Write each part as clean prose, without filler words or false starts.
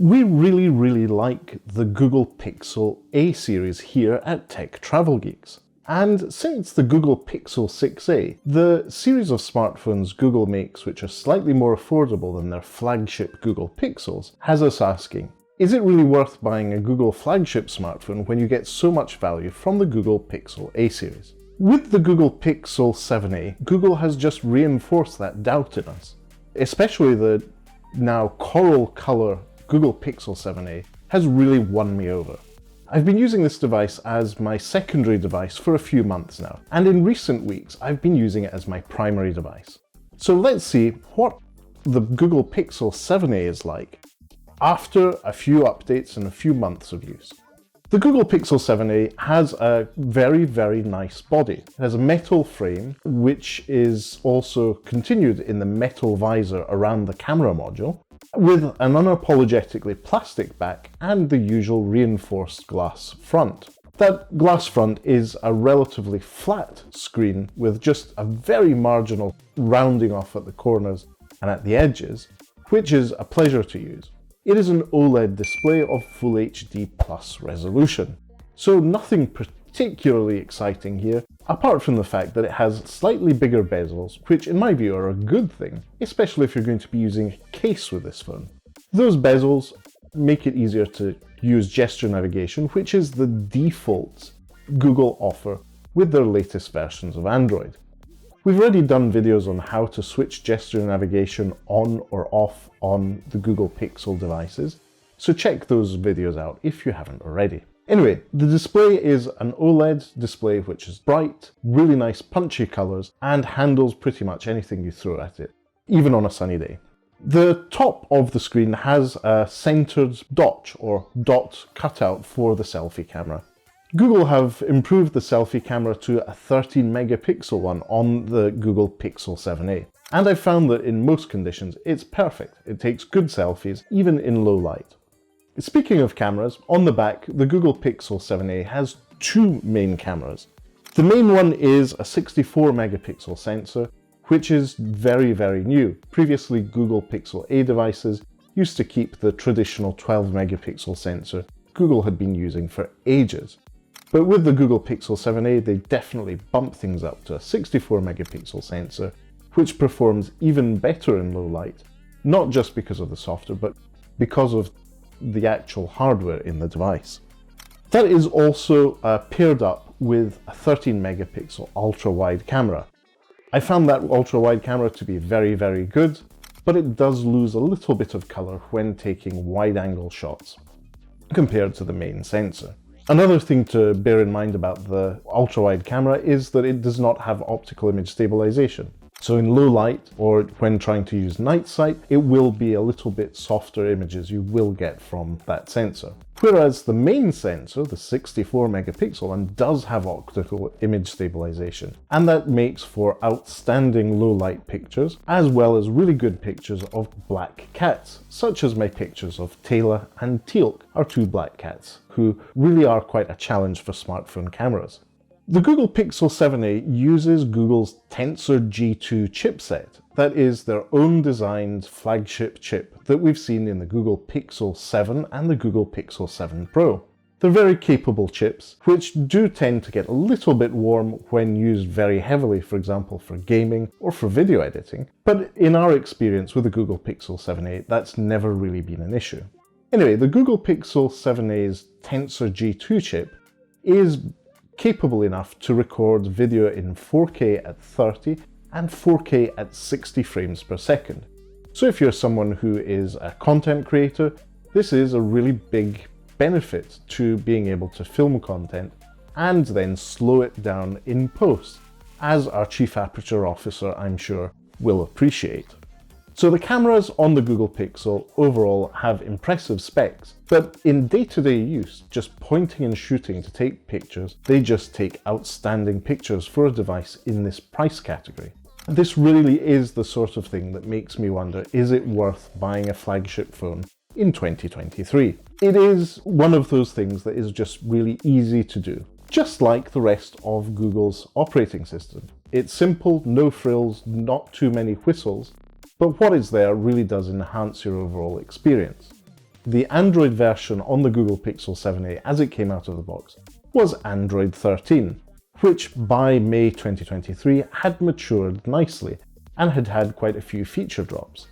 We really like the Google Pixel A series here at Tech Travel Geeks. And since the Google Pixel 6a, the series of smartphones Google makes which are slightly more affordable than their flagship Google Pixels, has us asking, is it really worth buying a Google flagship smartphone when you get so much value from the Google Pixel A series? With the Google Pixel 7a, Google has just reinforced that doubt in us. Especially the now coral color Google Pixel 7a has really won me over. I've been using this device as my secondary device for a few months now, and in recent weeks I've been using it as my primary device. So let's see what the Google Pixel 7a is like after a few updates and a few months of use. The Google Pixel 7a has a very nice body. It has a metal frame, which is also continued in the metal visor around the camera module, with an unapologetically plastic back and the usual reinforced glass front. That glass front is a relatively flat screen with just a very marginal rounding off at the corners and at the edges, which is a pleasure to use. It is an OLED display of Full HD Plus resolution, so nothing particularly exciting here, apart from the fact that it has slightly bigger bezels, which in my view are a good thing, especially if you're going to be using a case with this phone. Those bezels make it easier to use gesture navigation, which is the default Google offer with their latest versions of Android. We've already done videos on how to switch gesture navigation on or off on the Google Pixel devices, so check those videos out if you haven't already. Anyway, the display is an OLED display which is bright, really nice punchy colours, and handles pretty much anything you throw at it, even on a sunny day. The top of the screen has a centered dot or dot cutout for the selfie camera. Google have improved the selfie camera to a 13 megapixel one on the Google Pixel 7a. And I've found that in most conditions it's perfect. It takes good selfies, even in low light. Speaking of cameras, on the back, the Google Pixel 7a has two main cameras. The main one is a 64 megapixel sensor, which is very new. Previously, Google Pixel A devices used to keep the traditional 12 megapixel sensor Google had been using for ages. But with the Google Pixel 7a, they definitely bumped things up to a 64 megapixel sensor, which performs even better in low light, not just because of the software, but because of the actual hardware in the device. That is also paired up with a 13 megapixel ultra-wide camera. I found that ultra-wide camera to be very good, but it does lose a little bit of color when taking wide-angle shots compared to the main sensor. Another thing to bear in mind about the ultra-wide camera is that it does not have optical image stabilization. So in low light, or when trying to use night sight, it will be a little bit softer images you will get from that sensor. Whereas the main sensor, the 64 megapixel one, does have optical image stabilization, and that makes for outstanding low light pictures, as well as really good pictures of black cats, such as my pictures of Taylor and Teal'c, our two black cats, who really are quite a challenge for smartphone cameras. The Google Pixel 7a uses Google's Tensor G2 chipset. That is their own designed flagship chip that we've seen in the Google Pixel 7 and the Google Pixel 7 Pro. They're very capable chips, which do tend to get a little bit warm when used very heavily, for example for gaming or for video editing, but in our experience with the Google Pixel 7a, that's never really been an issue. Anyway, the Google Pixel 7a's Tensor G2 chip is capable enough to record video in 4K at 30 and 4K at 60 frames per second. So if you're someone who is a content creator, this is a really big benefit to being able to film content and then slow it down in post, as our Chief Aperture Officer, I'm sure, will appreciate. So the cameras on the Google Pixel overall have impressive specs, but in day-to-day use, just pointing and shooting to take pictures, they just take outstanding pictures for a device in this price category. And this really is the sort of thing that makes me wonder, is it worth buying a flagship phone in 2023? It is one of those things that is just really easy to do, just like the rest of Google's operating system. It's simple, no frills, not too many whistles, but what is there really does enhance your overall experience. The Android version on the Google Pixel 7a as it came out of the box was Android 13, which by May 2023 had matured nicely and had had quite a few feature drops.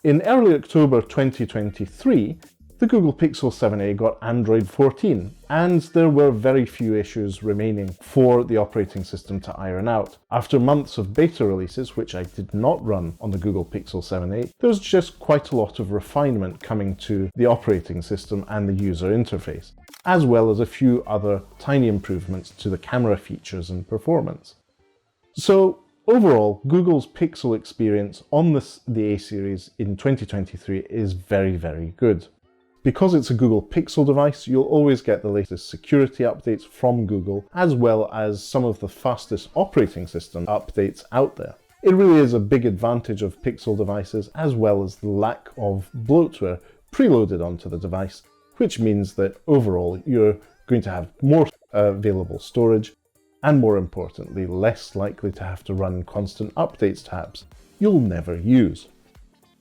In early October 2023, the Google Pixel 7a got Android 14, and there were very few issues remaining for the operating system to iron out. After months of beta releases, which I did not run on the Google Pixel 7a, there was just quite a lot of refinement coming to the operating system and the user interface, as well as a few other tiny improvements to the camera features and performance. So overall, Google's Pixel experience on the A series in 2023 is very, very good. Because it's a Google Pixel device, you'll always get the latest security updates from Google, as well as some of the fastest operating system updates out there. It really is a big advantage of Pixel devices, as well as the lack of bloatware preloaded onto the device, which means that overall you're going to have more available storage, and more importantly, less likely to have to run constant updates to apps you'll never use.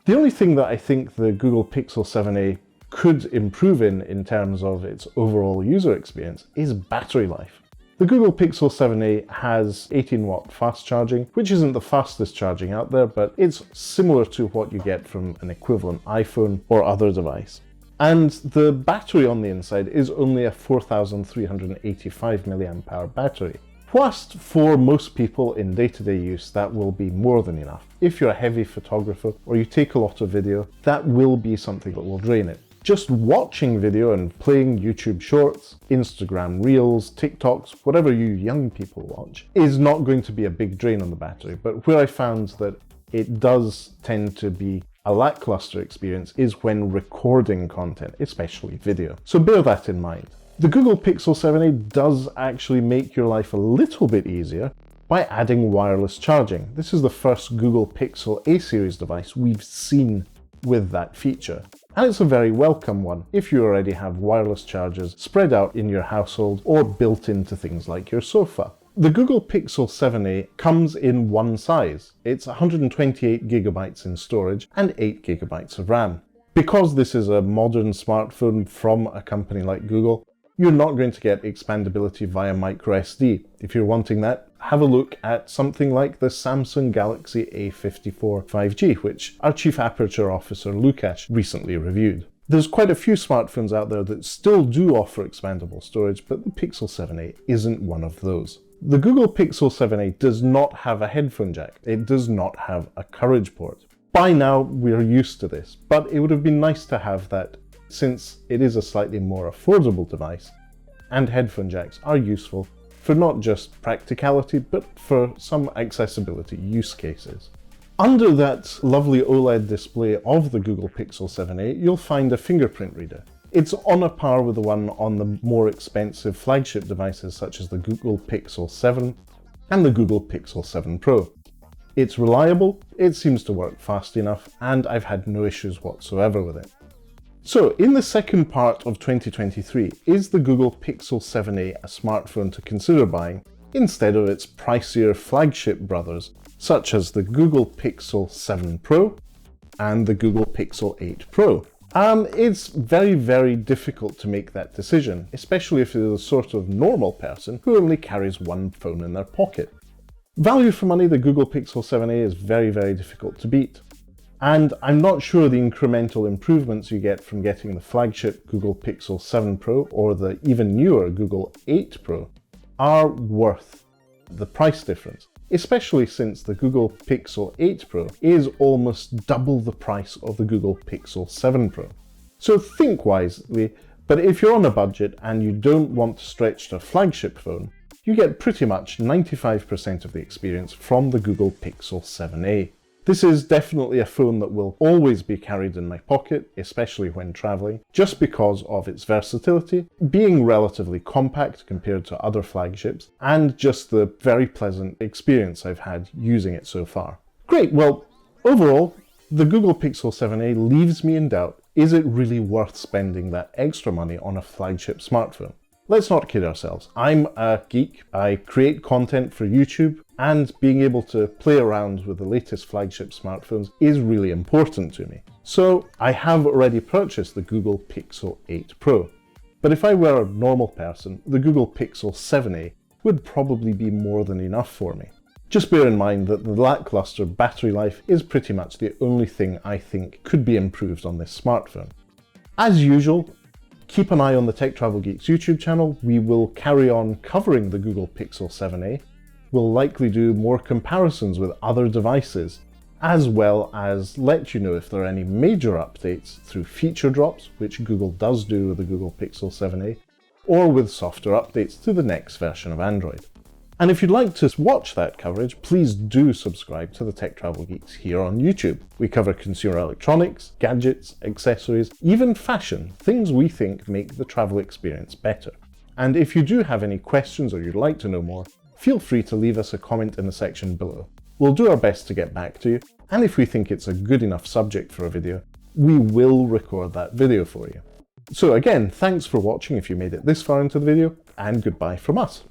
The only thing that I think the Google Pixel 7a could improve in terms of its overall user experience is battery life. The Google Pixel 7a has 18-watt fast charging, which isn't the fastest charging out there, but it's similar to what you get from an equivalent iPhone or other device. And the battery on the inside is only a 4,385 mAh battery. Whilst for most people in day-to-day use that will be more than enough. If you're a heavy photographer or you take a lot of video, that will be something that will drain it. Just watching video and playing YouTube Shorts, Instagram Reels, TikToks, whatever you young people watch, is not going to be a big drain on the battery. But where I found that it does tend to be a lackluster experience is when recording content, especially video. So bear that in mind. The Google Pixel 7a does actually make your life a little bit easier by adding wireless charging. This is the first Google Pixel A series device we've seen with that feature. And it's a very welcome one if you already have wireless chargers spread out in your household or built into things like your sofa. The Google Pixel 7a comes in one size. It's 128 gigabytes in storage and 8 gigabytes of RAM. Because this is a modern smartphone from a company like Google, you're not going to get expandability via microSD. If you're wanting that, have a look at something like the Samsung Galaxy A54 5G, which our Chief Aperture Officer Lukash recently reviewed. There's quite a few smartphones out there that still do offer expandable storage, but the Pixel 7a isn't one of those. The Google Pixel 7a does not have a headphone jack. It does not have a Courage port. By now, we're used to this, but it would have been nice to have that since it is a slightly more affordable device, and headphone jacks are useful for not just practicality, but for some accessibility use cases. Under that lovely OLED display of the Google Pixel 7a, you'll find a fingerprint reader. It's on a par with the one on the more expensive flagship devices such as the Google Pixel 7 and the Google Pixel 7 Pro. It's reliable, it seems to work fast enough, and I've had no issues whatsoever with it. So, in the second part of 2023, is the Google Pixel 7a a smartphone to consider buying instead of its pricier flagship brothers, such as the Google Pixel 7 Pro and the Google Pixel 8 Pro? It's very, very difficult to make that decision, especially if you're the sort of normal person who only carries one phone in their pocket. Value for money, the Google Pixel 7a is very, very difficult to beat. And I'm not sure the incremental improvements you get from getting the flagship Google Pixel 7 Pro or the even newer Google 8 Pro are worth the price difference, especially since the Google Pixel 8 Pro is almost double the price of the Google Pixel 7 Pro. So think wisely, but if you're on a budget and you don't want to stretch to a flagship phone, you get pretty much 95% of the experience from the Google Pixel 7a. This is definitely a phone that will always be carried in my pocket, especially when traveling, just because of its versatility, being relatively compact compared to other flagships, and just the very pleasant experience I've had using it so far. Great, well, overall, the Google Pixel 7a leaves me in doubt. Is it really worth spending that extra money on a flagship smartphone? Let's not kid ourselves. I'm a geek, I create content for YouTube, and being able to play around with the latest flagship smartphones is really important to me. So I have already purchased the Google Pixel 8 Pro, but if I were a normal person, the Google Pixel 7a would probably be more than enough for me. Just bear in mind that the lackluster battery life is pretty much the only thing I think could be improved on this smartphone. As usual, keep an eye on the Tech Travel Geeks YouTube channel. We will carry on covering the Google Pixel 7a. We'll likely do more comparisons with other devices, as well as let you know if there are any major updates through feature drops, which Google does do with the Google Pixel 7a, or with software updates to the next version of Android. And if you'd like to watch that coverage, please do subscribe to the Tech Travel Geeks here on YouTube. We cover consumer electronics, gadgets, accessories, even fashion, things we think make the travel experience better. And if you do have any questions or you'd like to know more, feel free to leave us a comment in the section below. We'll do our best to get back to you, and if we think it's a good enough subject for a video, we will record that video for you. So again, thanks for watching if you made it this far into the video, and goodbye from us.